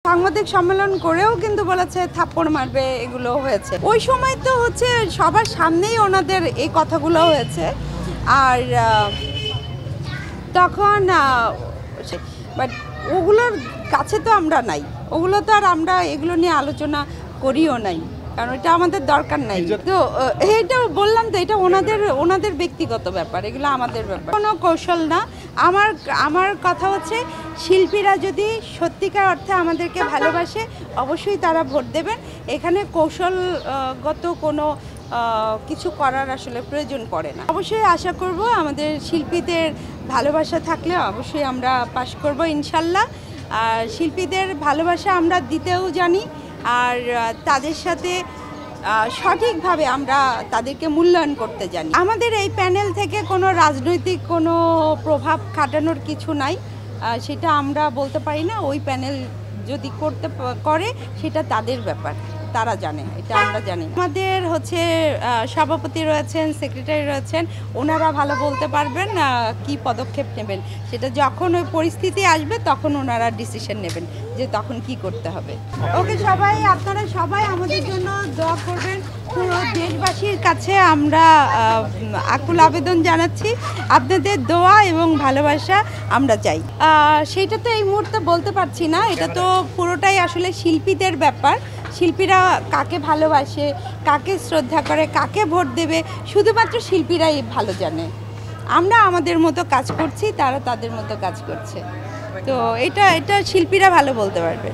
সাংবাদিক সম্মেলন করেও কিন্তু বলেছে থাপ্পড় মারবে, এগুলো হয়েছে। ওই সময় তো হচ্ছে সবার সামনেই ওনাদের এই কথাগুলো হয়েছে, আর তখন বাট ওগুলোর কাছে তো আমরা নাই, ওগুলো তো আর আমরা এগুলো নিয়ে আলোচনা করিও নাই, কারণ এটা আমাদের দরকার নাই। তো এইটা বললাম তো, এটা ওনাদের ব্যক্তিগত ব্যাপার, এগুলো আমাদের ব্যাপার, কোনো কৌশল না। আমার কথা হচ্ছে, শিল্পীরা যদি সত্যিকার অর্থে আমাদেরকে ভালোবাসে অবশ্যই তারা ভোট দেবেন। এখানে কৌশলগত কোনো কিছু করার আসলে প্রয়োজন পড়ে না। অবশ্যই আশা করব আমাদের শিল্পীদের ভালোবাসা থাকলে অবশ্যই আমরা পাশ করব ইনশাল্লাহ। আর শিল্পীদের ভালোবাসা আমরা দিতেও জানি, আর তাদের সাথে সঠিকভাবে আমরা তাদেরকে মূল্যায়ন করতে জানি। আমাদের এই প্যানেল থেকে কোনো রাজনৈতিক কোনো প্রভাব খাটানোর কিছু নাই, সেটা আমরা বলতে পারি না। ওই প্যানেল যদি করে সেটা তাদের ব্যাপার, তারা জানে, এটা আমরা জানি। আমাদের হচ্ছে সভাপতি রয়েছেন, সেক্রেটারি রয়েছেন, ওনারা ভালো বলতে পারবেন কি পদক্ষেপ নেবেন। সেটা যখন ওই পরিস্থিতি আসবে তখন ওনারা ডিসিশন নেবেন যে তখন কি করতে হবে। ওকে, আপনারা সবাই আমাদের জন্য দোয়া করবেন। পুরো দেশবাসীর কাছে আমরা আকুল আবেদন জানাচ্ছি, আপনাদের দোয়া এবং ভালোবাসা আমরা চাই। সেটা তো এই মুহূর্তে বলতে পারছি না, এটা তো পুরোটাই আসলে শিল্পীদের ব্যাপার। শিল্পীরা কাকে ভালোবাসে, কাকে শ্রদ্ধা করে, কাকে ভোট দেবে, শুধুমাত্র শিল্পীরাই ভালো জানে। আমরা আমাদের মতো কাজ করছি, তারা তাদের মতো কাজ করছে। তো এটা শিল্পীরা ভালো বলতে পারবে।